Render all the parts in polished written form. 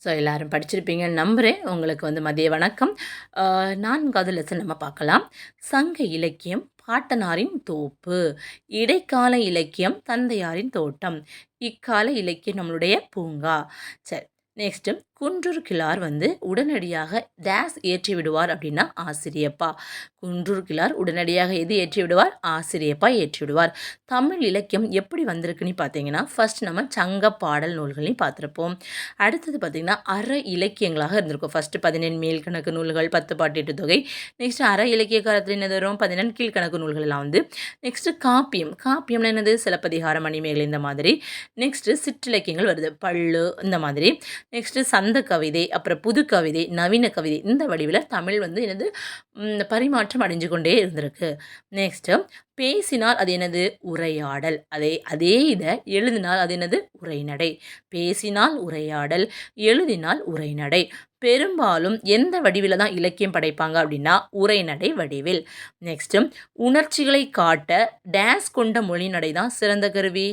So எல்லோரும் படிச்சிருப்பீங்கன்னு நம்புகிறேன். உங்களுக்கு மதிய வணக்கம். 4வது லெசன் நம்ம பார்க்கலாம். சங்க இலக்கியம் பாட்டனாரின் தோப்பு, இடைக்கால இலக்கியம் தந்தையாரின் தோட்டம், இக்கால இலக்கியம் நம்மளுடைய பூங்கா. சரி, நெக்ஸ்ட்டு குன்றூர் கிழார் உடனடியாக டேஸ் ஏற்றி விடுவார் அப்படின்னா ஆசிரியப்பா. குன்றூர் கிழார் உடனடியாக எது ஏற்றி விடுவார்? ஆசிரியப்பா ஏற்றி விடுவார். தமிழ் இலக்கியம் எப்படி வந்திருக்குன்னு பார்த்தீங்கன்னா, ஃபர்ஸ்ட் நம்ம சங்க பாடல் நூல்களையும் பார்த்துருப்போம். அடுத்தது பார்த்திங்கன்னா அற இலக்கியங்களாக இருந்திருக்கும். ஃபஸ்ட்டு 14 மேல்கணக்கு நூல்கள், 10 பாட்டு 8 தொகை. நெக்ஸ்ட்டு அற இலக்கிய காலத்தில் என்னது வரும்? 14 கீழ்கணக்கு நூல்கள் எல்லாம் நெக்ஸ்ட்டு காப்பியம். காப்பியம்னா என்னது? சிலப்பதிகாரம், மணிமேகலை இந்த மாதிரி. நெக்ஸ்ட்டு சிற்றிலக்கியங்கள் வருது, பள்ளு இந்த மாதிரி. நெக்ஸ்ட்டு சந்த கவிதை, அப்புறம் புது கவிதை, நவீன கவிதை, இந்த வடிவில் தமிழ் என்னது பரிமாற்றம் அடைஞ்சு கொண்டே இருந்திருக்கு. நெக்ஸ்ட்டு பேசினால் அது என்னது? உரையாடல். அதே இதை எழுதினால் அது என்னது? உரைநடை. பேசினால் உரையாடல், எழுதினால் உரைநடை. பெரும்பாலும் எந்த வடிவில் தான் இலக்கியம் படைப்பாங்க அப்படின்னா உரைநடை வடிவில். நெக்ஸ்ட்டு உணர்ச்சிகளை காட்ட டேஸ் கொண்ட மொழிநடை தான் சிறந்த கருவி.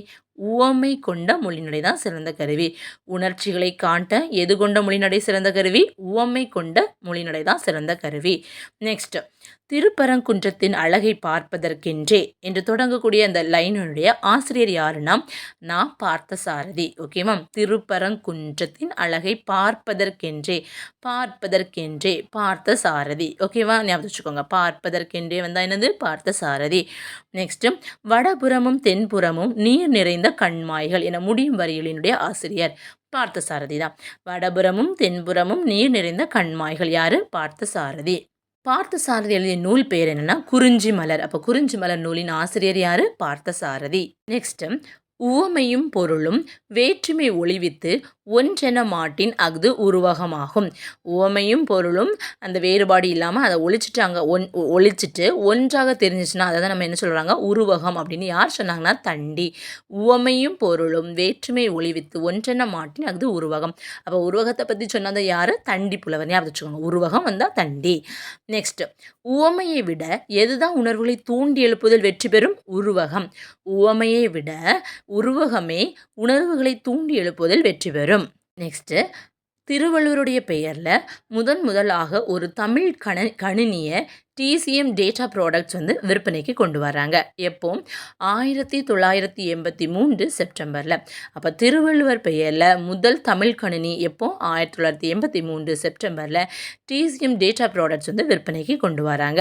உவமை கொண்ட மொழிநடை தான் சிறந்த கருவி. உணர்ச்சிகளை காட்ட எது கொண்ட மொழிநடை சிறந்த கருவி? உவமை கொண்ட மொழிநடை தான் சிறந்த கருவி. நெக்ஸ்ட் திருப்பரங்குன்றத்தின் அழகை பார்ப்பதற்கென்றே என்று தொடங்கக்கூடிய அந்த லைனுடைய ஆசிரியர் யாருன்னா நான் பார்த்தசாரதி. ஓகேவா? திருப்பரங்குன்றத்தின் அழகை பார்ப்பதற்கென்றே, பார்ப்பதற்கென்றே பார்த்தசாரதி. ஓகேவா? ஞாபகம் வச்சுக்கோங்க. பார்ப்பதற்கென்றே என்னது? பார்த்தசாரதி. நெக்ஸ்ட் வடபுறமும் தென்புறமும் நீர் நிறைந்த கண்மாய்கள் என முடியும் வரிகளினுடைய ஆசிரியர் பார்த்தசாரதி தான். வடபுறமும் தென்புறமும் நீர் நிறைந்த கண்மாய்கள் யாரு? பார்த்தசாரதி. பார்த்தசாரதி எழுதிய நூல் பேர் என்னன்னா குறிஞ்சி மலர். அப்போ குறிஞ்சி மலர் நூலின் ஆசிரியர் யாரு? பார்த்தசாரதி. நெக்ஸ்ட் உவமையும் பொருளும் வேற்றுமை ஒளிவித்து ஒன்றென மாட்டின் அஃது உருவகமாகும். உவமையும் பொருளும் அந்த வேறுபாடு இல்லாமல் அதை ஒழிச்சிட்டு அங்கே ஒழிச்சிட்டு ஒன்றாக தெரிஞ்சிச்சுன்னா அதை தான் நம்ம என்ன சொல்கிறாங்க? உருவகம் அப்படின்னு யார் சொன்னாங்கன்னா தண்டி. உவமையும் பொருளும் வேற்றுமை ஒளிவித்து ஒன்றென மாட்டின் அஃது உருவகம். அப்போ உருவகத்தை பற்றி சொன்னது யார்? தண்டி புலவர். ஞாபகம் வச்சுக்கோங்க. உருவகம் வந்தால் தண்டி. நெக்ஸ்ட் உவமையை விட எதுதான் உணர்வுகளை தூண்டி எழுப்புதல் வெற்றி பெறும்? உருவகம். உவமையை விட உருவகமே உணர்வுகளை தூண்டி எழுப்புவதில் வெற்றி பெறும். நெக்ஸ்ட்டு திருவள்ளுவருடைய பெயரில் முதலாக ஒரு தமிழ் கணினியை டிசிஎம் டேட்டா ப்ராடக்ட்ஸ் விற்பனைக்கு கொண்டு வராங்க. எப்போ? 1983 செப்டம்பரில். அப்போ திருவள்ளுவர் பெயரில் முதல் தமிழ் கணினி எப்போ? 1983 செப்டம்பரில் டிசிஎம் டேட்டா ப்ராடக்ட்ஸ் விற்பனைக்கு கொண்டு வராங்க.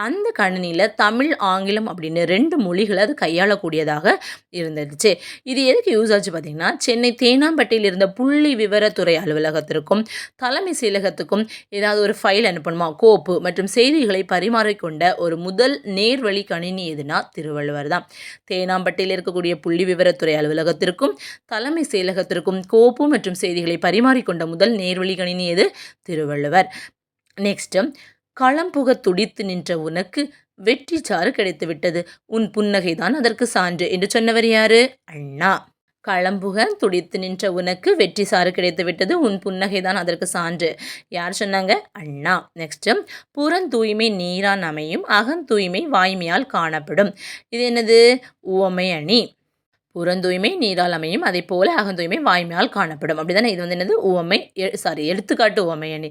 அந்த கணினியில் தமிழ், ஆங்கிலம் அப்படின்னு 2 மொழிகளை அது கையாளக்கூடியதாக இருந்துச்சு. இது எதுக்கு யூஸ் ஆச்சு பார்த்தீங்கன்னா, சென்னை தேனாம்பேட்டையில் இருந்த புள்ளி விவரத்துறை அலுவலகத்திற்கும் தலைமை செயலகத்துக்கும் ஏதாவது ஒரு ஃபைல் அனுப்பணுமா, கோப்பு மற்றும் செய்திகளை பரிமாறிக்கொண்ட ஒரு முதல் நேர்வழி கணினி எதுனா திருவள்ளுவர் தான். தேனாம்பட்டியில் இருக்கக்கூடிய புள்ளி விவரத்துறை அலுவலகத்திற்கும் தலைமை செயலகத்திற்கும் கோப்பு மற்றும் செய்திகளை பரிமாறிக்கொண்ட முதல் நேர்வழி கணினி எது? திருவள்ளுவர். நெக்ஸ்ட் களம்புக துடித்து நின்ற உனக்கு வெற்றி சாறு கிடைத்து விட்டது, உன் புன்னகைதான் அதற்கு சான்று என்று சொன்னவர் யாரு? அண்ணா. களம்புக துடித்து நின்ற உனக்கு வெற்றி சாறு கிடைத்து விட்டது, உன் புன்னகைதான் அதற்கு சான்று. யார் சொன்னாங்க? அண்ணா. நெக்ஸ்ட் புறந்தூய்மை நீரான் அமையும், அகந்தூய்மை வாய்மையால் காணப்படும். இது என்னது? உவமை அணி. புறந்தூய்மை நீரால் அமையும், அதே போல அகந்தூய்மை வாய்மையால் காணப்படும். அப்படி தானே? இது என்னது? உவமை எடுத்துக்காட்டு உவமை அணி.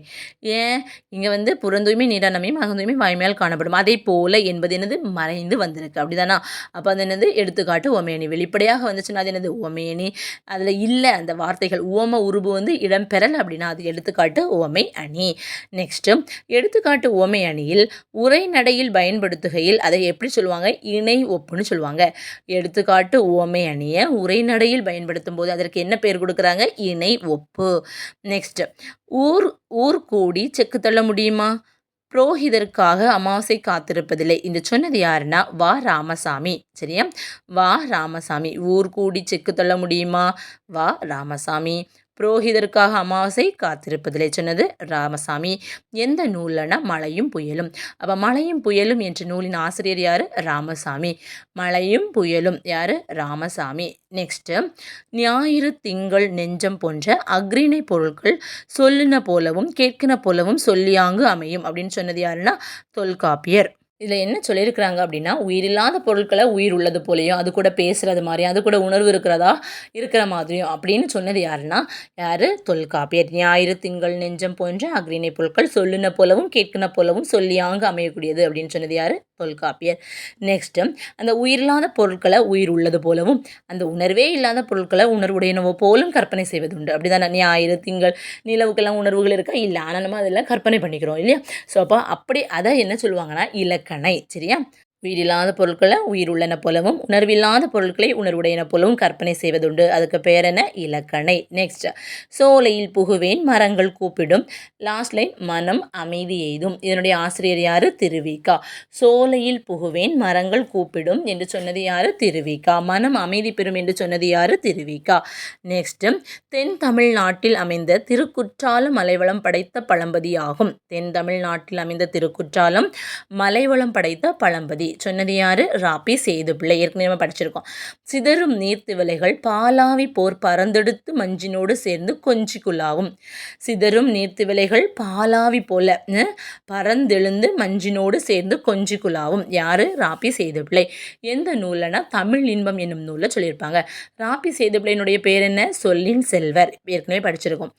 ஏன் இங்கே புறந்தூய்மை நீரால் அமையும், அகந்தூய்மை வாய்மையால் காணப்படும், அதே போல என்பது என்னது? மறைந்து வந்திருக்கு. அப்படி தானா? அப்போ அது என்னது? எடுத்துக்காட்டு உவமை அணி. வெளிப்படையாக வந்துச்சுன்னா அது என்னது? உவமை அணி. அதில் இல்லை அந்த வார்த்தைகள் உவம உருபு இடம்பெறல் அப்படின்னா அது எடுத்துக்காட்டு உவமை அணி. நெக்ஸ்ட்டு எடுத்துக்காட்டு உவமை அணியில் உரைநடையில் பயன்படுத்துகையில் அதை எப்படி சொல்லுவாங்க? இணை ஒப்புன்னு சொல்லுவாங்க. எடுத்துக்காட்டு உவமை அணியை உரைநடையில் பயன்படுத்தும் போது அதற்கு என்ன பேர் கொடுக்குறாங்க? இணை ஒப்பு. நெக்ஸ்ட் ஊர் கூடி செக்கு தள்ள முடியுமா? புரோகிதருக்காக அமாவாசை காத்திருப்பதில்லை என்று சொன்னது யாருன்னா வா ராமசாமி. சரியா? வா ராமசாமி. ஊர் கூடி செக்கு தள்ள முடியுமா? வா ராமசாமி. புரோகிதருக்காக அமாவாசை காத்திருப்பதில்லை சொன்னது ராமசாமி. எந்த நூலனா? மழையும் புயலும். அப்போ மழையும் புயலும் என்ற நூலின் ஆசிரியர் யார்? ராமசாமி. மழையும் புயலும் யார்? ராமசாமி. நெக்ஸ்ட்டு ஞாயிறு திங்கள் நெஞ்சம் போன்ற அக்ரிணை பொருட்கள் சொல்லின போலவும் கேட்கின போலவும் சொல்லியாங்கு அமையும் அப்படின்னு சொன்னது யாருன்னா தொல்காப்பியர். இதில் என்ன சொல்லியிருக்கிறாங்க அப்படின்னா, உயிரில்லாத பொருட்களை உயிர் உள்ளது போலயும், அது கூட பேசுகிறது மாதிரியும், அது கூட உணர்வு இருக்கிற மாதிரியும் அப்படின்னு சொன்னது யாருன்னா, யார்? தொல்காப்பியர். ஞாயிறு திங்கள் நெஞ்சம் போன்ற அஃறிணை பொருட்கள் சொல்லுன போலவும் கேட்குன போலவும் சொல்லியாங்கு அமையக்கூடியது அப்படின்னு சொன்னது யார்? தொல்காப்பியர். நெக்ஸ்ட்டு, அந்த உயிரில்லாத பொருட்களை உயிர் உள்ளது போலவும், அந்த உணர்வே இல்லாத பொருட்களை உணர்வுடையனவோ போலும் கற்பனை செய்வதுண்டு. அப்படி தானே? ஞாயிறு திங்கள் நிலவுக்கெல்லாம் உணர்வுகள் இருக்கா? இல்லை. ஆனால் நம்ம அதெல்லாம் கற்பனை பண்ணிக்கிறோம் இல்லையா? ஸோ அப்போ அப்படி அதை என்ன சொல்லுவாங்கன்னா இலக்கணை. சரியா? உயிரில்லாத பொருட்களை உயிர் உள்ளன போலவும் உணர்வில்லாத பொருட்களை உணர்வுடையன போலவும் கற்பனை செய்வதுண்டு. அதுக்கு பேர் என்ன? இலக்கணை. நெக்ஸ்ட், சோலையில் புகுவேன் மரங்கள் கூப்பிடும். லாஸ்ட் லைன், மனம் அமைதி எய்தும். இதனுடைய ஆசிரியர் யாரு? திருவிக்கா. சோலையில் புகுவேன் மரங்கள் கூப்பிடும் என்று சொன்னது யாரு? திருவிக்கா. மனம் அமைதி பெறும் என்று சொன்னது யாரு? திருவிக்கா. நெக்ஸ்ட், தென் தமிழ்நாட்டில் அமைந்த திருக்குற்றாலம் மலைவளம் படைத்த பழம்பதி ஆகும். தென் தமிழ்நாட்டில் அமைந்த திருக்குற்றாலம் மலைவளம் படைத்த பழம்பதி சொன்னது யாரு? ராபி சேதுப்பிள்ளை. ஏற்கனவே நம்ம படிச்சிருக்கோம். சிதறும் நீர்த்திவலைகள் பாலாவி போர் பறந்தெடுத்து மஞ்சினோடு சேர்ந்து கொஞ்சிக்குள்ளாவும். சிதறும் நீர்த்திவலைகள் பாலாவி போல பறந்தெழுந்து மஞ்சினோடு சேர்ந்து கொஞ்சிக்குள்ளாவும். யாரு? ராபி சேதுப்பிள்ளை. எந்த நூலனா? தமிழ் இன்பம் என்னும் நூலில் சொல்லியிருப்பாங்க. ராபி சேதுப்பிள்ளையினுடைய பேர் என்ன? சொல்லின் செல்வர். ஏற்கனவே படிச்சிருக்கோம்.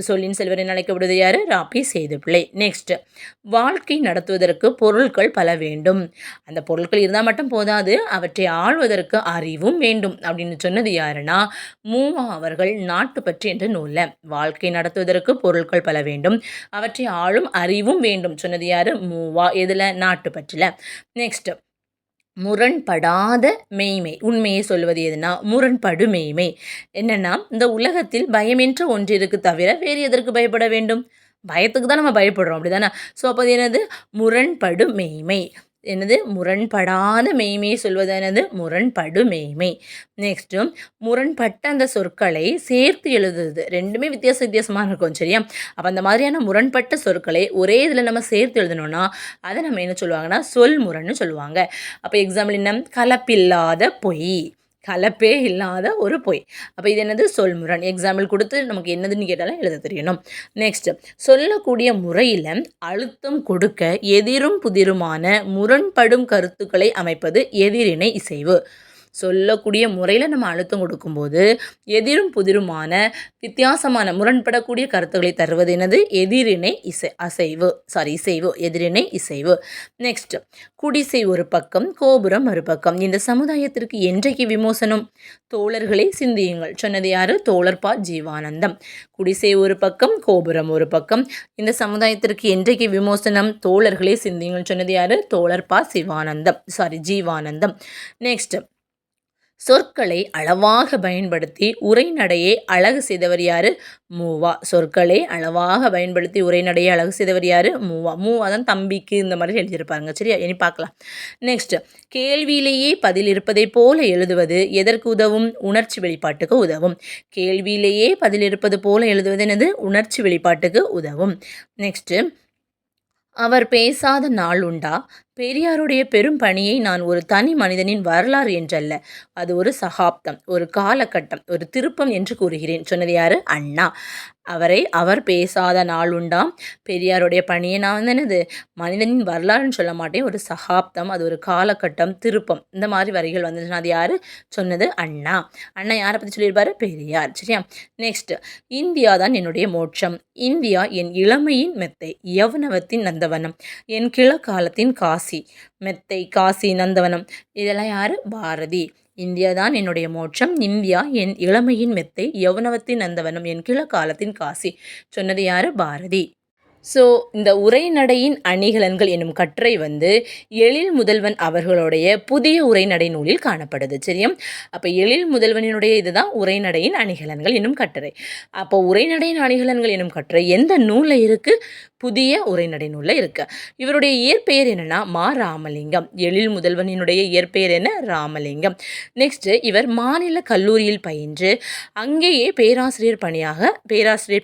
சொல்லின் செல்வர் என அழைக்கப்படுவது யாரு? ராபி சேதுப்பிள்ளை. நெக்ஸ்ட், வாழ்க்கை நடத்துவதற்கு பொருட்கள் பல வேண்டும். அந்த பொருட்கள் இருந்தால் மட்டும் போதாது, அவற்றை ஆள்வதற்கு அறிவும் வேண்டும் அப்படின்னு சொன்னது யாருன்னா மூவா அவர்கள் நாட்டுப்பற்று என்ற நூலில். வாழ்க்கை நடத்துவதற்கு பொருட்கள் பல வேண்டும், அவற்றை ஆளும் அறிவும் வேண்டும் சொன்னது யாரு? மூவா. எதில்? நாட்டுப்பற்றில். நெக்ஸ்ட், முரண்படாத மெய்மை. உண்மையை சொல்வது எதுனா முரண்படு மெய்மை. என்னன்னா, இந்த உலகத்தில் பயமென்ற ஒன்று இருக்கு தவிர வேறு எதற்கு பயப்பட வேண்டும்? பயத்துக்கு தான் நம்ம பயப்படுறோம், அப்படி தானே? ஸோ அப்போ அது என்னது? முரண்படு மெய்மை. என்னது? முரண்படாத மெய்மையை சொல்வது என்னது? முரண்படு மெய்மை. நெக்ஸ்ட்டு, முரண்பட்ட அந்த சொற்களை சேர்த்து எழுதுறது. ரெண்டுமே வித்தியாசமாக இருக்கும். சரியா? அப்போ அந்த மாதிரியான முரண்பட்ட சொற்களை ஒரே இதில் நம்ம சேர்த்து எழுதணும்னா அதை நம்ம என்ன சொல்லுவாங்கன்னா சொல் முரண்னு சொல்லுவாங்க. அப்போ எக்ஸாம்பிள் என்ன? கலப்பில்லாத பொய். கலப்பே இல்லாத ஒரு பொய். அப்போ இது என்னது? சொல்முரண். எக்ஸாம்பிள் கொடுத்து நமக்கு என்னதுன்னு கேட்டாலும் எழுத தெரியணும். நெக்ஸ்ட், சொல்லக்கூடிய முறையில் அழுத்தம் கொடுக்க எதிரும் புதிருமான முரண்படும் கருத்துக்களை அமைப்பது எதிரிணை இசைவு. சொல்லக்கூடிய முறையில் நம்ம அழுத்தம் கொடுக்கும்போது எதிரும் புதிருமான வித்தியாசமான முரண்படக்கூடிய கருத்துக்களை தருவது என்னது? எதிரிணை இசைவு. எதிரிணை இசைவு. நெக்ஸ்ட், குடிசை ஒரு பக்கம் கோபுரம் மறுபக்கம். இந்த சமுதாயத்திற்கு என்றைக்கு விமோசனம்? தோழர்களை சிந்தியுங்கள் சொன்னது யாரு? தோழர் ப. ஜீவானந்தம். குடிசை ஒரு பக்கம் கோபுரம் ஒரு பக்கம். இந்த சமுதாயத்திற்கு என்றைக்கு விமோசனம்? தோழர்களை சிந்தியுங்கள் சொன்னது யாரு? தோழர் ப. ஜீவானந்தம். நெக்ஸ்ட், சொற்களை அளவாக பயன்படுத்தி உரைநடையை அழகு செய்தவர் யாரு? மூவா. சொற்களை அளவாக பயன்படுத்தி உரைநடையை அழகு செய்தவர் யாரு? மூவா. மூவா தான் தம்பிக்கு இந்த மாதிரி எழுதியிருப்பாங்க. சரியா? இனி பார்க்கலாம். நெக்ஸ்ட், கேள்வியிலேயே பதில் இருப்பதை போல எழுதுவது எதற்கு உதவும்? உணர்ச்சி வெளிப்பாட்டுக்கு உதவும். கேள்வியிலேயே பதில் இருப்பது போல எழுதுவது என்னது? உணர்ச்சி வெளிப்பாட்டுக்கு உதவும். நெக்ஸ்ட், அவர் பேசாத நாள் உண்டா? பெரியாருடைய பெரும் பணியை நான் ஒரு தனி மனிதனின் வரலாறு என்றல்ல, அது ஒரு சகாப்தம், ஒரு காலகட்டம், ஒரு திருப்பம் என்று கூறுகிறேன் சொன்னது யாரு? அண்ணா. அவர் பேசாத நாள் உண்டாம். பெரியாருடைய பணியை நான் வந்து என்னது மனிதனின் வரலாறுன்னு சொல்ல மாட்டேன், ஒரு சகாப்தம், அது ஒரு காலகட்டம், திருப்பம், இந்த மாதிரி வரிகள் வந்துச்சுன்னா அது யாரு சொன்னது? அண்ணா. அண்ணா யாரை பற்றி சொல்லியிருப்பாரு? பெரியார். சரியா? நெக்ஸ்ட், இந்தியா தான் என்னுடைய மோட்சம். இந்தியா என் இளமையின் மெத்தை, யௌவனத்தின் நந்தவனம், என் கிழக்காலத்தின் காசி. மெத்தை, காசி, நந்தவனம், இதெல்லாம் யாரு? பாரதி. இந்தியா தான் என்னுடைய மோட்சம், இந்தியா என் இளமையின் மெத்தை, யௌவனத்தின் நந்தவனம், என் கிழக்காலத்தின் காசி சொன்னது யாரு? பாரதி. ஸோ இந்த உரைநடையின் அணிகலன்கள் என்னும் கட்டுரை வந்து எழில் முதல்வன் அவர்களுடைய புதிய உரைநடை நூலில் காணப்படுது. சரியா? அப்போ எழில் முதல்வனினுடைய இதுதான் உரைநடையின் அணிகலன்கள் என்னும் கட்டுரை. அப்போ உரைநடையின் அணிகலன்கள் என்னும் கட்டுரை எந்த நூலில் இருக்குது? புதிய உரைநடை நூலில் இருக்குது. இவருடைய இயற்பெயர் என்னென்னா மா. ராமலிங்கம். எழில் முதல்வனினுடைய இயற்பெயர் என்ன? ராமலிங்கம். நெக்ஸ்ட்டு, இவர் மாநில கல்லூரியில் பயின்று அங்கேயே பேராசிரியர்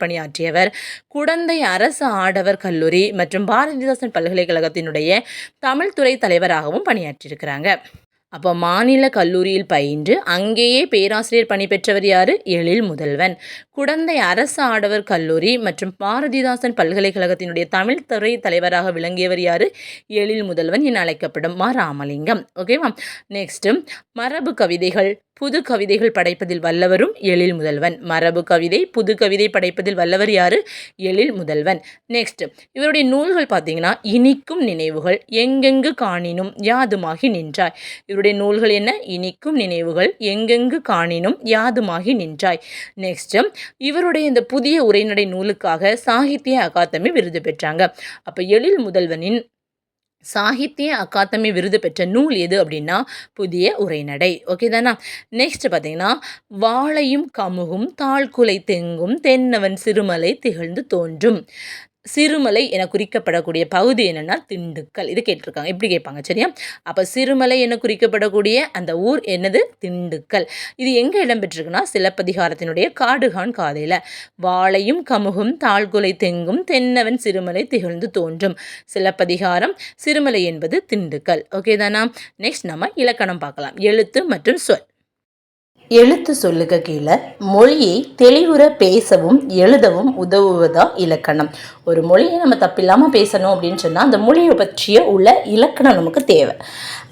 பணியாற்றியவர். குடந்தை அரசு ஆடவர் கல்லூரி மற்றும் பாரதிதாசன் பல்கலைக்கழகத்தினுடைய தமிழ் துறை தலைவராகவும் பணியாற்றியிருக்கிறாங்க. அப்போ மாநில கல்லூரியில் பயின்று அங்கேயே பேராசிரியர் பணி பெற்றவர் யார்? எழில் முதல்வன். குடந்தை அரசு ஆடவர் கல்லூரி மற்றும் பாரதிதாசன் பல்கலைக்கழகத்தினுடைய தமிழ் துறை தலைவராக விளங்கியவர் யார்? எழில் முதல்வன் என அழைக்கப்படும் ராமலிங்கம். ஓகேவா? நெக்ஸ்ட்டு மரபு கவிதைகள் புது கவிதைகள் படைப்பதில் வல்லவரும் எழில் முதல்வன். மரபு கவிதை புது கவிதை படைப்பதில் வல்லவர் யார்? எழில் முதல்வன். நெக்ஸ்ட் இவருடைய நூல்கள் பார்த்தீங்கன்னா இனிக்கும் நினைவுகள், எங்கெங்கு காணினும் யாதுமாகி நின்றாய். இவருடைய நூல்கள் என்ன? இனிக்கும் நினைவுகள், எங்கெங்கு காணினும் யாதுமாகி நின்றாய். நெக்ஸ்ட் இவருடைய இந்த புதிய உரைநடை நூலுக்காக சாகித்ய அகாதமி விருது பெற்றாங்க. அப்போ எழில் முதல்வனின் சாகித்ய அகாதமி விருது பெற்ற நூல் எது அப்படின்னா புதிய உரைநடை. ஓகே தானா? நெக்ஸ்ட் பார்த்தீங்கன்னா வாழையும் கமுகும் தாழ்குலை தெங்கும் தென்னவன் சிறுமலை திகழ்ந்து தோன்றும். சிறுமலை என குறிக்கப்படக்கூடிய பகுதி என்னென்னா திண்டுக்கல். இது கேட்டிருக்காங்க, இப்படி கேட்பாங்க. சரியா? அப்போ சிறுமலை என குறிக்கப்படக்கூடிய அந்த ஊர் என்னது? திண்டுக்கல். இது எங்கே இடம்பெற்றிருக்குன்னா சிலப்பதிகாரத்தினுடைய காடுகான் காதையில் வாழையும் கமுகும் தாழ்குலை தெங்கும் தென்னவன் சிறுமலை திகழ்ந்து தோன்றும். சிலப்பதிகாரம், சிறுமலை என்பது திண்டுக்கல். ஓகே தானா? நெக்ஸ்ட் நம்ம இலக்கணம் பார்க்கலாம். எழுத்து மற்றும் சொல். எழுத்து சொல்லுக்கு கீழே மொழியை தெளிவுற பேசவும் எழுதவும் உதவுவதா இலக்கணம். ஒரு மொழியை நம்ம தப்பில்லாமல் பேசணும் அப்படின்னு சொன்னால் அந்த மொழியை பற்றிய உள்ள இலக்கணம் நமக்கு தேவை.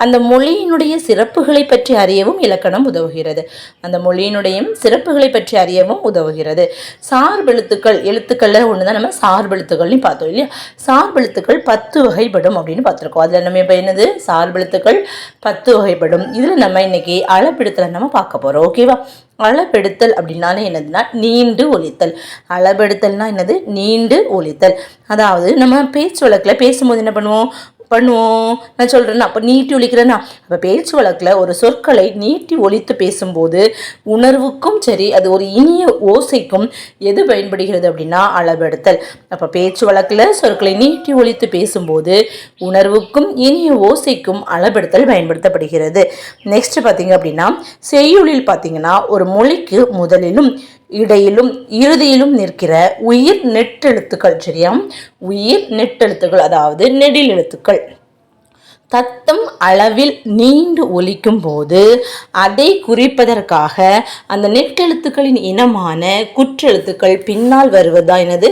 அந்த மொழியினுடைய சிறப்புகளை பற்றி அறியவும் இலக்கணம் உதவுகிறது. அந்த மொழியினுடைய சிறப்புகளை பற்றி அறியவும் உதவுகிறது. சார்பெழுத்துக்கள், எழுத்துக்களில் ஒன்று தான் நம்ம சார்பெழுத்துக்கள்னு பார்த்தோம் இல்லையா? சார்பெழுத்துக்கள் 10 வகைப்படும் அப்படின்னு பார்த்துருக்கோம். அதில் நம்ம இப்போ என்னது? சார்பெழுத்துக்கள் 10 வகைப்படும். இதில் நம்ம இன்னைக்கு அளபெடுத்தலை நம்ம பார்க்க போகிறோம். ஓகேவா? அளபெடுத்தல் அப்படின்னாலே என்னதுன்னா நீண்டு ஒலித்தல். அளபெடுத்தல்னா என்னது? நீண்டு ஒலித்தல். அதாவது நம்ம பேச்சு வழக்கில் பேசும்போது என்ன பண்ணுவோம்? நான் சொல்கிறேன்னா அப்போ நீட்டி ஒலிக்கிறேன்னா அப்போ பேச்சு வழக்கில் ஒரு சொற்களை நீட்டி ஒலித்து பேசும்போது உணர்வுக்கும் சரி அது ஒரு இனிய ஓசைக்கும் எது பயன்படுகிறது அப்படின்னா அளபெடுத்தல். அப்போ பேச்சு வழக்கில் சொற்களை நீட்டி ஒலித்து பேசும்போது உணர்வுக்கும் இனிய ஓசைக்கும் அளபெடுத்தல் பயன்படுத்தப்படுகிறது. நெக்ஸ்ட் பார்த்தீங்க அப்படின்னா செய்யுளில் பார்த்தீங்கன்னா ஒரு மொழிக்கு முதலிலும் இடையிலும் இறுதியிலும் நிற்கிற உயிர் நெட்டெழுத்துக்கள். சரியா? உயிர் நெட்டெழுத்துக்கள் அதாவது நெடில் எழுத்துக்கள் தத்தம் அளவில் நீண்டு ஒலிக்கும் போது அதை குறிப்பதற்காக அந்த நெட்டெழுத்துக்களின் இனமான குற்றெழுத்துக்கள் பின்னால் வருவதுதான் என்னது?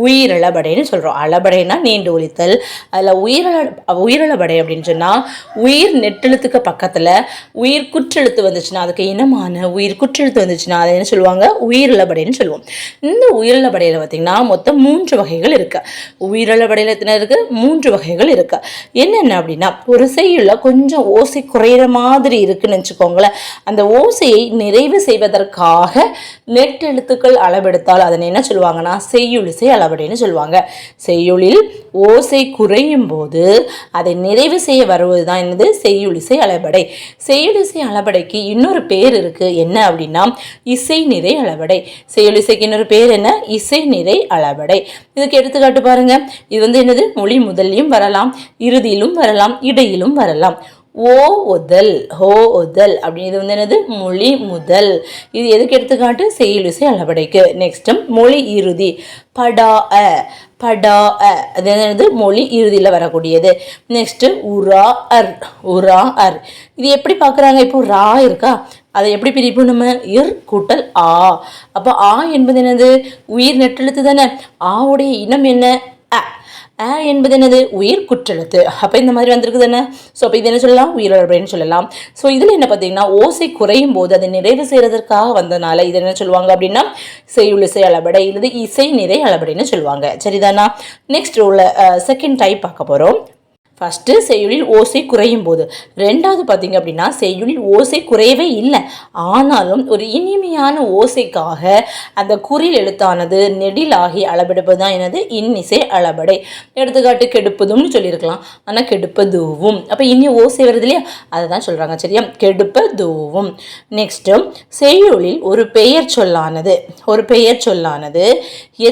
உயிரளபடைன்னு சொல்கிறோம். அளபடைனா நீண்டு ஒலித்தல். அதில் உயிரளபடை அப்படின்னு சொன்னால் உயிர் நெட்டெழுத்துக்கு பக்கத்தில் உயிர் குற்றெழுத்து வந்துச்சுன்னா அதுக்கு இனமான உயிர் குற்றெழுத்து வந்துச்சுன்னா அதை என்ன சொல்லுவாங்க? உயிரளபடைன்னு சொல்லுவோம். இந்த உயிரளபடையில் பார்த்திங்கன்னா மொத்தம் 3 வகைகள் இருக்குது. உயிரளபடையில் எத்தனை இருக்குது? 3 வகைகள் இருக்குது. என்னென்ன அப்படின்னா ஒரு செய்யுள்ள கொஞ்சம் ஓசை குறையிற மாதிரி இருக்குன்னு வச்சுக்கோங்களேன். அந்த ஓசையை நிறைவு செய்வதற்காக நெட்டெழுத்துக்கள் அளவெடுத்தால் அதனை என்ன சொல்லுவாங்கன்னா செய்யுளிசை அளபடைன்னு சொல்லுவாங்க. செய்யுளில் ஓசை குறையும் போது அதை நிறைவு செய்ய வருவது தான் என்னது? செய்யுளிசை அளபடை. செய்யுளிசை அளபடைக்கு இன்னொரு பேர் இருக்கு. என்ன அப்படின்னா இசை நிறை அளபடை. செய்யுளிசைக்கு இன்னொரு பேர் என்ன? இசை நிறை அளபடை. இதுக்கு எடுத்துக்காட்டு பாருங்க. இது என்னது? மொழி முதல்லையும் வரலாம், இறுதியிலும் வரலாம், இடையிலும் வரலாம். ஓ ஒதல், ஹோ ஒதல் அப்படின்னு இது என்னது? மொழி முதல். இது எதுக்கு எடுத்துக்காட்டு? செய்யுளிசை அளபடைக்கு. நெக்ஸ்ட் மொழி இறுதி. படா அ, படா அ அது என்னது? மொழி இறுதியில் வரக்கூடியது. நெக்ஸ்ட் உரா அர், உரா அர். இது எப்படி பார்க்குறாங்க? இப்போ ரா இருக்கா, அதை எப்படி பிரிப்போம் நம்ம? இர் கூட்டல் ஆ. அப்போ ஆ என்பது என்னது? உயிர் நெட்டெழுத்து தானே. ஆவுடைய இனம் என்ன? அ. அ என்பது என்னது? உயிர் குற்றெழுத்து. அப்போ இந்த மாதிரி வந்திருக்கு தானே. ஸோ அப்போ இது என்ன சொல்லலாம்? உயிரளபடைன்னு சொல்லலாம். ஸோ இதில் என்ன பார்த்தீங்கன்னா ஓசை குறையும் போது அதை நிறைவு செய்கிறதற்காக வந்தனால இது என்ன சொல்லுவாங்க அப்படின்னா செய்யுளிசை அளபடை இல்லது இசை நிறை அளபடைன்னு சொல்லுவாங்க. சரிதானா? நெக்ஸ்ட் உள்ள செகண்ட் டைப் பார்க்க போகிறோம். ஃபஸ்ட்டு செய்யுளில் ஓசை குறையும் போது. ரெண்டாவது பார்த்தீங்க அப்படின்னா செய்யுளில் ஓசை குறையவே இல்லை, ஆனாலும் ஒரு இனிமையான ஓசைக்காக அந்த குறில் எழுத்தானது நெடிலாகி அளபெடுப்பது தான் என்னது? இன்னிசை அளபடை. எடுத்துக்காட்டு கெடுப்பதும்னு சொல்லியிருக்கலாம், ஆனால் கெடுப்பதுவும். அப்போ இனிய ஓசை வருது இல்லையா, அதை தான் சொல்கிறாங்க. சரியா? கெடுப்பதுவும். நெக்ஸ்ட்டு செய்யுளில் ஒரு பெயர் சொல்லானது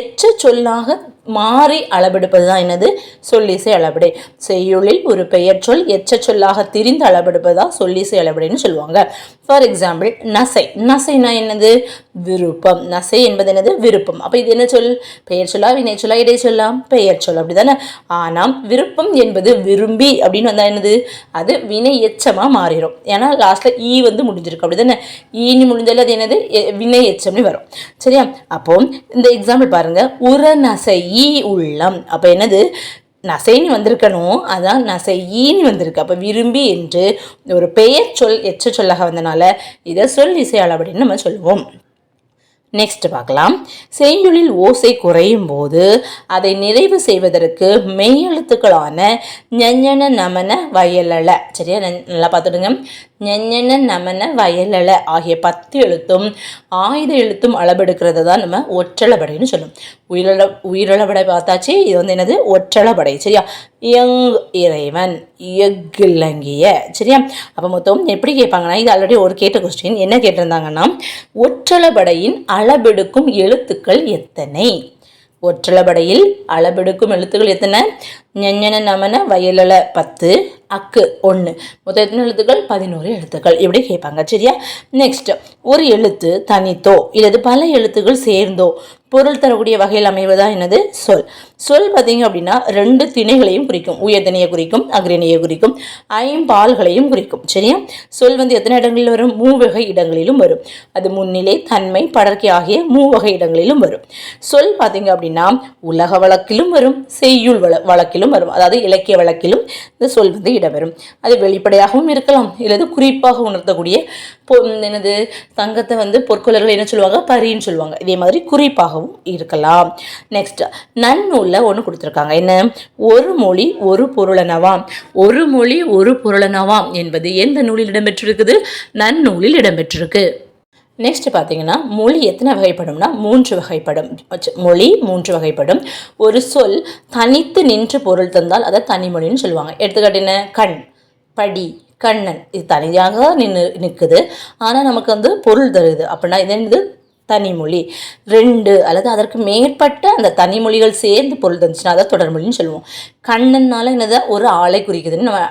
எச்ச சொல்லாக மாறி அளபெடுப்பது தான் என்னது? சொல்லிசை அளபடை. செய்யுளில் ஒரு பெயர் சொல் எச்ச சொல்லாக திரிந்து அளபெடுப்பதா சொல்லிசை அளபடைன்னு சொல்லுவாங்க. ஃபார் எக்ஸாம்பிள் நசை. நசைனா என்னது? விருப்பம். நசை என்பது என்னது? விருப்பம். அப்போ இது என்ன சொல்? பெயர் சொல்லா, வினை சொல்லா, இடை சொல்லலாம்? பெயர் சொல், அப்படிதானே? ஆனால் விருப்பம் என்பது விரும்பி அப்படின்னு வந்தால் என்னது? அது வினை எச்சமாக மாறிடும். ஏன்னா லாஸ்ட்டில் ஈ வந்து முடிஞ்சிருக்கு, அப்படிதானே? ஈனி முடிஞ்சாலும் அது என்னது? வினை எச்சம்னு வரும். சரியா? அப்போ இந்த எக்ஸாம்பிள் பாருங்க. உரநசை உள்ளம். அப்போ என்னது? நசைன்னு வந்திருக்கணும், அதான் நசையின்னு வந்திருக்கு. அப்போ விரும்பி என்று ஒரு பெயர் சொல் எச்ச சொல்லாக வந்தனால இதை சொல் இசையால் அப்படின்னு நம்ம சொல்லுவோம். நெக்ஸ்ட் பார்க்கலாம். செய்யுளில் ஓசை குறையும் போது அதை நிறைவு செய்வதற்கு மெய்யெழுத்துக்களான ஞஞன நமன வயலள. சரியா? நல்லா பார்த்துடுங்க. ஞஞன நமன வயலள ஆகிய 10 எழுத்தும் ஆயுத எழுத்தும் அளபெடுக்கிறது தான் நம்ம ஒற்றளபடைன்னு சொல்லும். உயிரளபடை பார்த்தாச்சு. இது வந்து என்னது? ஒற்றளபடை. சரியா? யங் இறைவன், எஃகிலங்கிய. சரியா? அப்போ மொத்தம் எப்படி கேட்பாங்கன்னா, இது ஆல்ரெடி ஒரு கேட்ட கொஸ்டின். என்ன கேட்டிருந்தாங்கன்னா, ஒற்றளபடையின் அளபெடுக்கும் எழுத்துக்கள் எத்தனை? ஒற்றளபடையில் அளபெடுக்கும் எழுத்துக்கள் எத்தனை? ஞஞன நமன வயலள 10, அக்கு 1. மொத்தம் எத்தனை எழுத்துக்கள்? 11 எழுத்துக்கள். இப்படி கேட்பாங்க. சரியா? நெக்ஸ்ட், ஒரு எழுத்து தனித்தோ இல்லது பல எழுத்துக்கள் சேர்ந்தோ பொருள் தரக்கூடிய வகையில் அமைவதா என்னது? சொல். சொல் பார்த்தீங்க அப்படின்னா 2 திணைகளையும் குறிக்கும். உயர்திணையை குறிக்கும், அக்ரணியை குறிக்கும், ஐம்பால்களையும் குறிக்கும். சரியா? சொல் வந்து எத்தனை இடங்களில் வரும்? 3 வகை இடங்களிலும் வரும். அது முன்னிலை, தன்மை, படர்க்கை ஆகிய 3 வகை இடங்களிலும் வரும். சொல் பார்த்தீங்க அப்படின்னா உலக வழக்கிலும் வரும், செய்யுள் வழக்கிலும் வரும். அதாவது இலக்கிய வழக்கிலும் இந்த சொல் வந்து இடம்பெறும். அது வெளிப்படையாகவும் இருக்கலாம், இல்லது குறிப்பாக உணர்த்தக்கூடிய என்னது? தங்கத்தை வந்து பொற்கொள்ளர்கள் என்ன சொல்லுவாங்க? பரின்னு சொல்லுவாங்க. இதே மாதிரி குறிப்பாகவும் இருக்கலாம். நெக்ஸ்ட், நன்னூல்ல ஒன்று கொடுத்துருக்காங்க. என்ன? ஒரு மொழி ஒரு பொருளனவாம். ஒரு மொழி ஒரு பொருளனவாம் என்பது எந்த நூலில் இடம்பெற்றிருக்குது? நன்னூலில் இடம்பெற்றிருக்கு. நெக்ஸ்ட் பார்த்தீங்கன்னா, மொழி எத்தனை வகைப்படும்னா 3 வகைப்படும். மொழி 3 வகைப்படும். ஒரு சொல் தனித்து நின்று பொருள் தந்தால் அதை தனிமொழின்னு சொல்லுவாங்க. எடுத்துக்காட்டு என்ன? கண், படி, கண்ணன். இது தனியாக நிற்குது, ஆனால் நமக்கு வந்து பொருள் தருது. அப்படின்னா இது என்னது? தனிமொழி. 2 அல்லது அதற்கு மேற்பட்ட அந்த தனிமொழிகள் சேர்ந்து பொருள் தந்துச்சுன்னா அதை தொடர்மொழின்னு சொல்லுவோம். கண்ணன்னால என்னது? ஒரு ஆளை குறிக்குதுன்னு நம்ம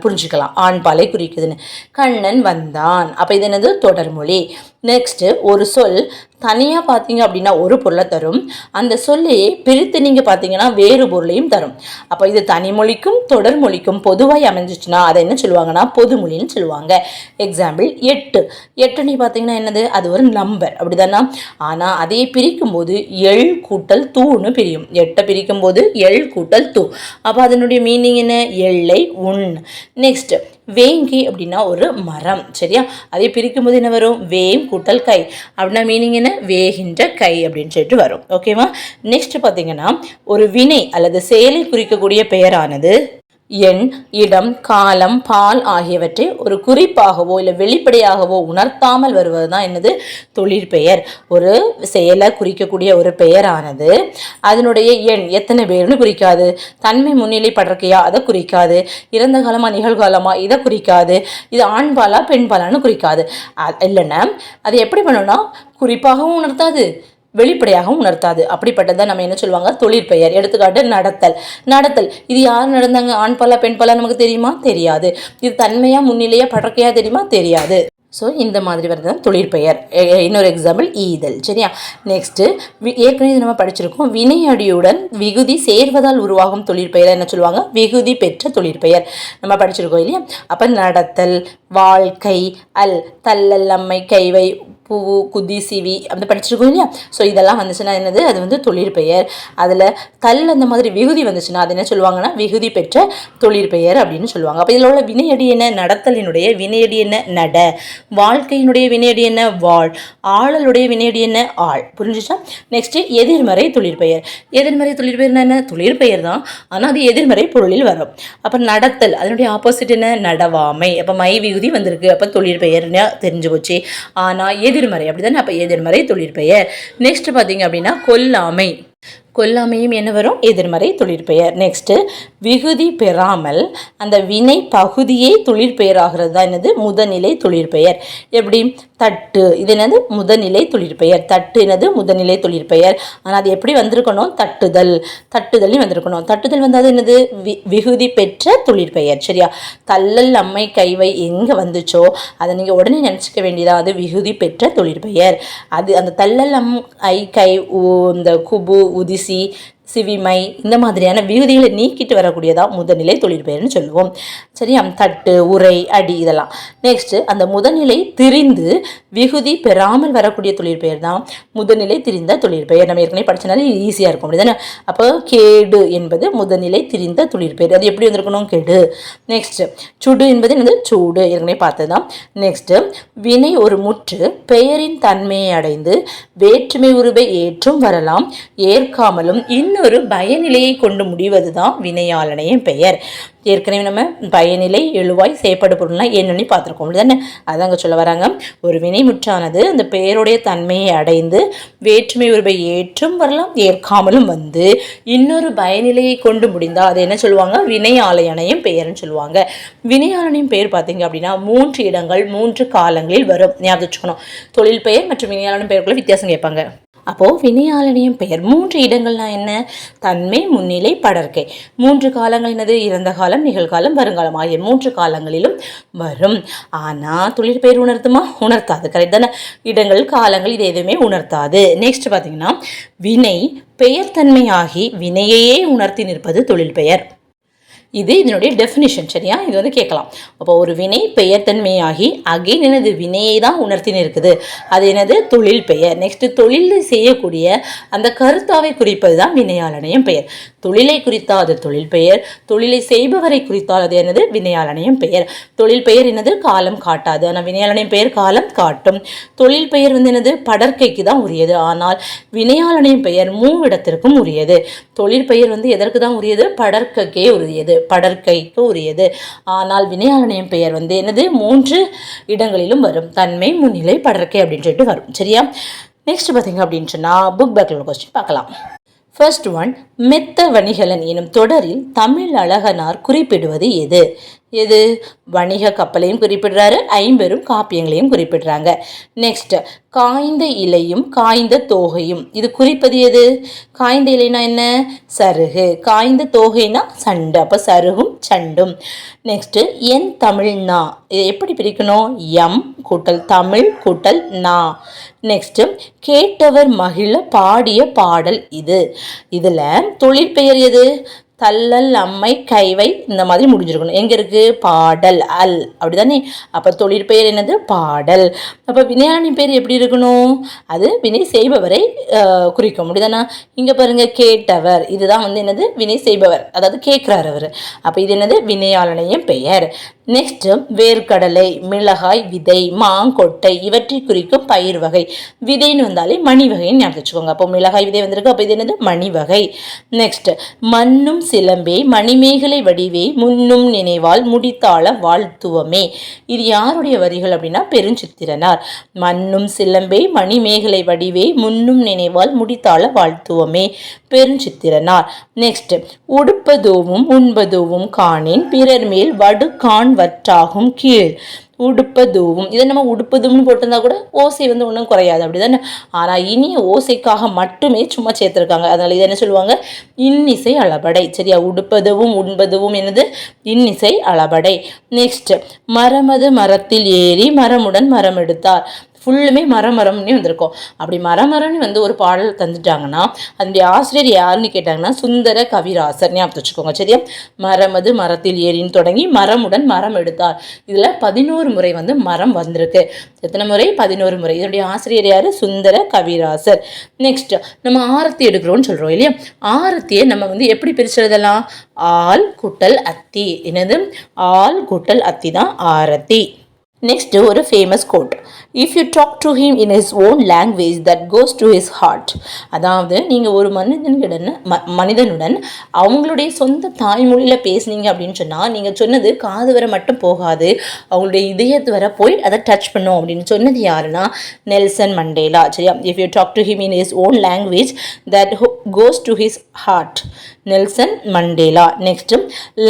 புரிஞ்சுக்கலாம். ஆண் பாலை குறிக்குதுன்னு. கண்ணன் வந்தான். அப்போ இது என்னது? தொடர்மொழி. நெக்ஸ்ட்டு, ஒரு சொல் தனியாக பார்த்தீங்க அப்படின்னா ஒரு பொருளை தரும். அந்த சொல்லையே பிரித்து நீங்கள் பார்த்தீங்கன்னா வேறு பொருளையும் தரும். அப்போ இது தனிமொழிக்கும் தொடர்மொழிக்கும் பொதுவாய் அமைஞ்சிச்சுன்னா அதை என்ன சொல்லுவாங்கன்னா பொதுமொழின்னு சொல்லுவாங்க. எக்ஸாம்பிள் 8. 8 பார்த்தீங்கன்னா என்னது? அது ஒரு நம்பர், அப்படிதானா? ஆனால் அதே பிரிக்கும் போது எள் கூட்டல் தூன்னு பிரியும். 8 பிரிக்கும் போது எள் கூட்டல் தூ. அப்போ அதனுடைய மீனிங் என்ன? எல்லை உண். நெக்ஸ்ட், வேங்கி அப்படின்னா ஒரு மரம். சரியா? அதை பிரிக்கும் போது என்ன வரும்? வேம் கூட்டல் கை. அப்படின்னா மீனிங் என்ன? வேகின்ற கை அப்படின்னு சொல்லிட்டு வரும். ஓகேவா? நெக்ஸ்ட் பார்த்தீங்கன்னா, ஒரு வினை அல்லது செயலை குறிக்கக்கூடிய பெயரானது எண், இடம், காலம், பால் ஆகியவற்றை ஒரு குறிப்பாகவோ இல்லை வெளிப்படையாகவோ உணர்த்தாமல் வருவது தான் என்னது? தொழிற்பெயர். ஒரு செயலை குறிக்கக்கூடிய ஒரு பெயரானது அதனுடைய எண் எத்தனை பேர்னு குறிக்காது, தன்மை முன்னிலை படர்க்கையா அதை குறிக்காது, இறந்த காலமா நிகழ்காலமா இதை குறிக்காது, இது ஆண்பாலா பெண்பாலான்னு குறிக்காது. இல்லைன்னா அது எப்படி பண்ணணும்னா குறிப்பாகவும் உணர்த்தாது, வெளிப்படையாகவும் உணர்த்தாது. அப்படிப்பட்டதான் நம்ம என்ன சொல்லுவாங்க? தொழிற்பெயர். எடுத்துக்காட்டு நடத்தல். நடத்தல் இது யார் நடந்தாங்க? ஆண்பாலா பெண்பாலா நமக்கு தெரியுமா? தெரியாது. இது தன்மையா முன்னிலையா படர்க்கையா தெரியுமா? தெரியாது. ஸோ இந்த மாதிரி வரது தான் தொழிற்பெயர். இன்னொரு எக்ஸாம்பிள் ஈதல். சரியா? நெக்ஸ்ட்டு, ஏற்கனவே நம்ம படிச்சிருக்கோம். வினையடியுடன் விகுதி சேர்வதால் உருவாகும் தொழிற்பெயரை என்ன சொல்லுவாங்க? விகுதி பெற்ற தொழிற்பெயர். நம்ம படிச்சிருக்கோம் இல்லையா? அப்போ நடத்தல், வாழ்க்கை, அல், தள்ளல், அம்மை, கைவை, பூ, குதி, சிவி அந்த படிச்சிருக்கோம் இல்லையா? ஸோ இதெல்லாம் வந்துச்சுன்னா என்னது? அது வந்து தொழிற்பெயர். அதில் தல் அந்த மாதிரி விகுதி வந்துச்சுன்னா அது என்ன சொல்லுவாங்கன்னா விகுதி பெற்ற தொழிற்பெயர் அப்படின்னு சொல்லுவாங்க. அப்போ இதில் உள்ள வினையடி என்ன? நடத்தலினுடைய வினையடி என்ன? நட. வாழ்க்கையினுடைய வினையடி என்ன? வாழ். ஆளலுடைய வினையடி என்ன? ஆள். புரிஞ்சுச்சா? நெக்ஸ்ட்டு, எதிர்மறை தொழிற்பெயர். எதிர்மறை தொழிற்பெயர்னா என்ன? தொழிற்பெயர் தான், ஆனால் அது எதிர்மறை பொருளில் வரும். அப்போ நடத்தல் அதனுடைய ஆப்போசிட் என்ன? நடவாமை. அப்போ மை விகுதி வந்திருக்கு, அப்போ தொழிற்பெயர்னு தெரிஞ்சு போச்சு. ஆனால் எதிர்மறை, அப்படிதானே? அப்போ எதிர்மறை தொழிற்பெயர். நெக்ஸ்ட் பார்த்தீங்க அப்படின்னா கொல்லாமை. கொல்லாமையும் என்ன வரும்? எதிர்மறை தொழிற்பெயர். நெக்ஸ்ட்டு விகுதி பெறாமல் அந்த வினை பகுதியே தொழிற்பெயராகிறது தான் என்னது? முதநிலை தொழிற்பெயர். எப்படி? தட்டு, இது என்னது? முதநிலை தொழிற்பெயர். தட்டு என்னது? முதநிலை தொழிற்பெயர். ஆனால் அது எப்படி வந்திருக்கணும்? தட்டுதல், தட்டுதல் வந்திருக்கணும். தட்டுதல் வந்தாது என்னது? விகுதி பெற்ற தொழிற்பெயர். சரியா? தள்ளல் அம்மை கைவை எங்கே வந்துச்சோ அதை நீங்கள் உடனே நினச்சிக்க வேண்டியதா, அது விகுதி பெற்ற தொழிற்பெயர். அது அந்த தள்ளல் ஐ கை இந்த குபு உதிசி சிவிமை இந்த மாதிரியான விகுதிகளை நீக்கிட்டு வரக்கூடியதா முதநிலை தொழிற்பெயர்னு சொல்லுவோம். சரியா? தட்டு, உரை, அடி இதெல்லாம். நெக்ஸ்ட்டு அந்த முதநிலை திரிந்து விகுதி பெறாமல் வரக்கூடிய தொழிற்பெயர் தான் முதநிலை திரிந்த தொழிற்பெயர். நம்ம ஏற்கனவே படிச்சனால ஈஸியாக இருக்கும், அப்படி தானே? அப்போ கேடு என்பது முதநிலை திரிந்த தொழிற்பெயர். அது எப்படி வந்திருக்கணும்? கெடு. நெக்ஸ்ட் சுடு என்பது என்னது? சூடு, ஏற்கனவே பார்த்தது தான். நெக்ஸ்ட்டு வினை ஒரு முற்று பெயரின் தன்மையை அடைந்து வேற்றுமை உருவை ஏற்றும் வரலாம், ஏற்காமலும் இன்னொரு பயனிலையை கொண்டு முடிவது தான் வினையாளனையின் பெயர். ஏற்கனவே நம்ம பயனிலை, எழுவாய், செயற்படு பொருள்லாம் என்னன்னு பார்த்துருக்கோம் தானே? அதாங்க சொல்ல வராங்க. ஒரு வினைமுற்றானது அந்த பெயருடைய தன்மையை அடைந்து வேற்றுமை உருவை ஏற்றும் வரலாம், ஏற்காமலும் வந்து இன்னொரு பயனிலையை கொண்டு முடிந்தால் அது என்ன சொல்லுவாங்க? வினையாளனையும் பெயர்னு சொல்லுவாங்க. வினையாளனையும் பெயர் பார்த்தீங்க அப்படின்னா 3 இடங்கள் 3 காலங்களில் வரும். ஞாபகம் வச்சுக்கணும். தொழில் பெயர் மற்றும் வினையாளன் பெயருக்குள்ள வித்தியாசம் கேட்பாங்க. அப்போது வினையாளனியும் பெயர் 3 இடங்கள்லாம் என்ன? தன்மை, முன்னிலை, படர்க்கை. 3 காலங்கள் என்னது? இறந்த காலம், நிகழ்காலம், வருங்காலம் ஆகிய 3 காலங்களிலும் வரும். ஆனால் தொழிற்பெயர் உணர்த்துமா? உணர்த்தாது. கரெக்ட் தானே? இடங்கள், காலங்கள் இது எதுவுமே உணர்த்தாது. நெக்ஸ்ட் பார்த்தீங்கன்னா வினை பெயர்த்தன்மையாகி வினையையே உணர்த்தி நிற்பது தொழிற்பெயர். இது இதனுடைய டெஃபினிஷன். சரியா? இது வந்து கேட்கலாம். அப்போ ஒரு வினை பெயர் தன்மையாகி அகைன் என்னது? வினையை தான் உணர்த்தின்னு இருக்குது. அது என்னது? தொழில் பெயர். நெக்ஸ்ட் தொழில் செய்யக்கூடிய அந்த கருத்தாவை குறிப்பது தான் வினையாளனையும் பெயர். தொழிலை குறித்தால் அது தொழில் பெயர், தொழிலை செய்பவரை குறித்தால் அது என்னது? வினையாளனையும் பெயர். தொழில் பெயர் என்னது? காலம் காட்டாது, ஆனால் வினையாளனையும் பெயர் காலம் காட்டும். தொழில் பெயர் வந்து என்னது? படற்கைக்கு தான் உரியது, ஆனால் வினையாளனையும் பெயர் 3 இடத்திற்கும் உரியது. தொழில் பெயர் வந்து எதற்கு தான் உரியது? படற்கைக்கே உரியது, படற்கைக்கு உரியது. ஆனால் வினையாளனையும் பெயர் வந்து என்னது? 3 இடங்களிலும் வரும். தன்மை, முன்னிலை, படற்கை அப்படின்னு சொல்லிட்டு வரும். சரியா? நெக்ஸ்ட் பார்த்தீங்க அப்படின்னு சொன்னால் புக் பேக்கில் கொஸ்டின் பார்க்கலாம். ஃபர்ஸ்ட் ஒன், மெத்த வணிகலன் எனும் தொடரில் தமிழ் அழகனார் குறிப்பிடுவது எது? எது? வணிக கப்பலையும் குறிப்பிடுறாரு, 50 காப்பியங்களையும் குறிப்பிடுறாங்க. நெக்ஸ்ட் காய்ந்த இலையும் காய்ந்த தோகையும், இது குறிப்பது எது? காய்ந்த இலைனா என்ன? சருகு. காய்ந்த தோகைனா சண்டு, அப்போ சருகும் சண்டும். நெக்ஸ்ட் என் தமிழ்னா, இதை எப்படி பிரிக்கணும்? எம் கூட்டல் தமிழ் கூட்டல் நா. நெக்ஸ்ட் கேட்டவர் மகிழ பாடிய பாடல் இது. இதில் தொழிற்பெயர் எது? தள்ளல் அம்மை கைவை இந்த மாதிரி முடிஞ்சிருக்கணும். எங்கே இருக்குது? பாடல், அல், அப்படி தானே? அப்போ தொழிற்பெயர் என்னது? பாடல். அப்போ வினையாளனின் பேர் எப்படி இருக்கணும்? அது வினை செய்பவரை குறிக்கும், அப்படிதானா? இங்கே பாருங்கள், கேட்டவர், இதுதான் வந்து என்னது? வினை செய்பவர், அதாவது கேட்குறார் அவர். அப்போ இது என்னது? வினையாளனையும் பெயர். நெக்ஸ்ட் வேர்க்கடலை, மிளகாய் விதை, மாங்கொட்டை இவற்றை குறிக்கும் பயிர் வகை. விதைன்னு வந்தாலே மணி வகைன்னு ஞாபகம் வச்சுக்கோங்க. அப்போ மிளகாய் விதை வந்திருக்கு, அப்போ இது என்னது? மணி வகை. நெக்ஸ்ட் மண்ணும் சிலம்பே மணிமேகலை வடிவே முன்னும் நினைவால் முடித்தாள வாழ்த்துவமே. இது யாருடைய வரிகள் அப்படின்னா பெருஞ்சித்திரனார். மண்ணும் சிலம்பே மணிமேகலை வடிவே முன்னும் நினைவால் முடித்தாள வாழ்த்துவமே, பெருஞ்சித்திரனார். நெக்ஸ்ட் உடுப்பதோவும் உண்பதோவும் காணேன் பிறர் மேல் வடு காண் வற்றாகும் கீழ். உடுப்பதூவும், இதை நம்ம உடுப்பதும்னு போட்டிருந்தா கூட ஓசை வந்து ஒன்றும் குறையாது, அப்படி தானே? ஆனால் இனிய ஓசைக்காக மட்டுமே சும்மா சேர்த்துருக்காங்க. அதனால் இதை என்ன சொல்லுவாங்க? இன்னிசை அளபடை. சரியா? உடுப்பதுவும் உண்பதுவும் என்னது? இன்னிசை அளபடை. நெக்ஸ்ட் மரமது மரத்தில் ஏறி மரமுடன் மரம் எடுத்தார். ஃபுல்லுமே மரம்னே வந்திருக்கும். அப்படி மரம்னு வந்து ஒரு பாடல் தந்துட்டாங்கன்னா அதனுடைய ஆசிரியர் யாருன்னு கேட்டாங்கன்னா சுந்தர கவிராசர் ஞாபகம் வச்சுக்கோங்க. சரியா? மரமது மரத்தில் ஏறின்னு தொடங்கி மரமுடன் மரம் எடுத்தார். இதில் 11 முறை வந்து மரம் வந்திருக்கு. எத்தனை முறை? 11 முறை. இதனுடைய ஆசிரியர் யார்? சுந்தர கவிராசர். நெக்ஸ்ட் நம்ம ஆரத்தி எடுக்கிறோம்னு சொல்கிறோம் இல்லையா? ஆரத்தியை நம்ம வந்து எப்படி பிரிச்சுறதெல்லாம்? ஆல் குட்டல் அத்தி. என்னது? ஆல் குட்டல் அத்தி தான் ஆரத்தி. நெக்ஸ்ட் ஒரு famous quote, if you talk to him in his own language that goes to his heart. அதாவது நீங்கள் ஒரு மனிதனுடன் அவங்களுடைய சொந்த தாய்மொழியில் பேசுனீங்க அப்படின்னு சொன்னால் நீங்கள் சொன்னது காது வரை மட்டும் போகாது, அவங்களுடைய இதயத்து வரை போய் அதை டச் பண்ணும் அப்படின்னு சொன்னது யாருன்னா நெல்சன் மண்டேலா. சரியா? If you talk to him in his own language that goes to his heart, Nelson Mandela. Next,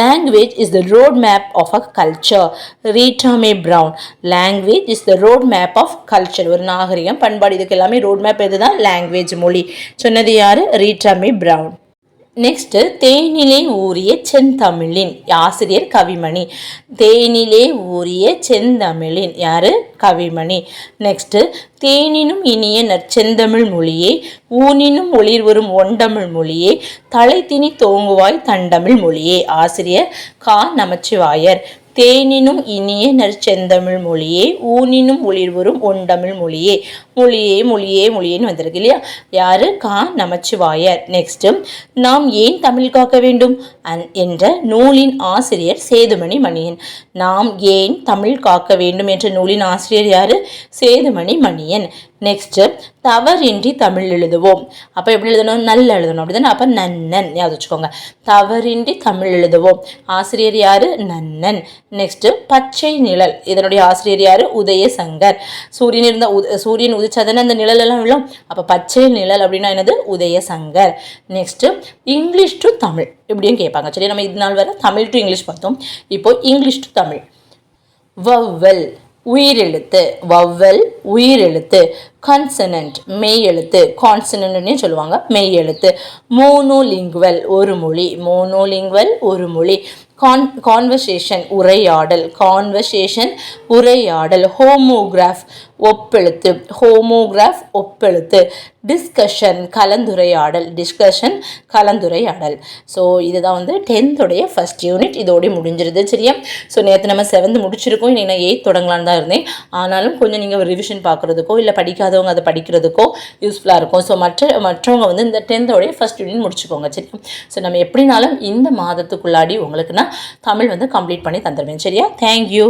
language is the road map of a culture, Rita Mae Brown. Language is the road map of culture. ஒரு நாகரிகம் பண்பாடு இதுக்கு எல்லாமே road map எதுதான்? Language, மொழி. சொன்னது யாரு? Rita Mae brown. Next தேனிலே ஊறிய செந்தமிழின் ஆசிரியர் கவிமணி. தேனிலே ஊறிய செந்தமிழின் யாரு? கவிமணி. நெக்ஸ்ட்டு தேனினும் இனிய நற்செந்தமிழ் மொழியே, ஊனினும் ஒளிர் வரும் ஒண்டமிழ் மொழியே, தலைத்தினி தோங்குவாய் தண்டமிழ் மொழியே. ஆசிரியர் கா. நமச்சிவாயர். தேனினும் இனிய நற்செந்தமிழ் மொழியே, ஊனினும் ஒளிர்வரும் ஒண்டமிழ் மொழியே. மொழியே மொழியே மொழியேன்னு வந்திருக்கு இல்லையா? யாரு? கா. நமச்சிவாயர். நெக்ஸ்ட், நாம் ஏன் தமிழ் காக்க வேண்டும் என்ற நூலின் ஆசிரியர் சேதுமணி மணியன். நாம் ஏன் தமிழ் காக்க வேண்டும் என்ற நூலின் ஆசிரியர் யாரு? சேதுமணி மணியன். நெக்ஸ்ட், தவறின்றி தமிழ் எழுதுவோம். அப்போ எப்படி எழுதணும்? நல்ல எழுதணும், அப்படிதானே? அப்போ நன்னன் ஞாபகம் வச்சுக்கோங்க. தவறின்றி தமிழ் எழுதுவோம். ஆசிரியர் யாரு? நன்னன். நெக்ஸ்ட், பச்சை நிழல். இதனுடைய ஆசிரியர் யாரு? உதயசங்கர். சூரியன் உதிச்சாதானே அந்த நிழல் எல்லாம் விழும். அப்போ பச்சை நிழல் அப்படின்னா என்னது? Udayasankar. Next, English to Tamil இப்படின்னு கேட்பாங்க. சரி, நம்ம இது நாள் வரை தமிழ் டு இங்கிலீஷ் பார்த்தோம். இப்போ இங்கிலீஷ் டு தமிழ். வவ்வல் உயிரெழுத்து, வவ்வல் உயிரெழுத்து. கான்சனன்ட் மெய் எழுத்து, கான்சனன்ட்னே சொல்லுவாங்க, மெய் எழுத்து. மோனோலிங்குவல் ஒரு மொழி, மோனோலிங்குவல் ஒரு மொழி. கான்வர்சேஷன் உரையாடல், கான்வர்சேஷன் உரையாடல். ஹோமோகிராஃப் ஒப்பெழுத்து, ஹோமோகிராஃப் ஒப்பெழுத்து. டிஸ்கஷன் கலந்துரையாடல், டிஸ்கஷன் கலந்துரையாடல். ஸோ இதுதான் வந்து 10th ஃபர்ஸ்ட் யூனிட். இதோடய முடிஞ்சிருது. சரியா? ஸோ நேற்று நம்ம 7th முடிச்சிருக்கோம், இன்னைக்கு நான் 8th தொடங்கலான்னு தான் இருந்தேன். ஆனாலும் கொஞ்சம் நீங்கள் ரிவிஷன் பார்க்குறதுக்கோ இல்லை படிக்காதவங்க அதை படிக்கிறதுக்கோ யூஸ்ஃபுல்லாக இருக்கும். ஸோ மற்றவங்க வந்து இந்த 10th ஃபர்ஸ்ட் யூனிட் முடிச்சுக்கோங்க. சரியா? ஸோ நம்ம எப்படினாலும் இந்த மாதத்துக்குள்ளாடி உங்களுக்கு நான் தமிழ் வந்து கம்ப்ளீட் பண்ணி தந்துடுவேன். சரியா? தேங்க்யூ.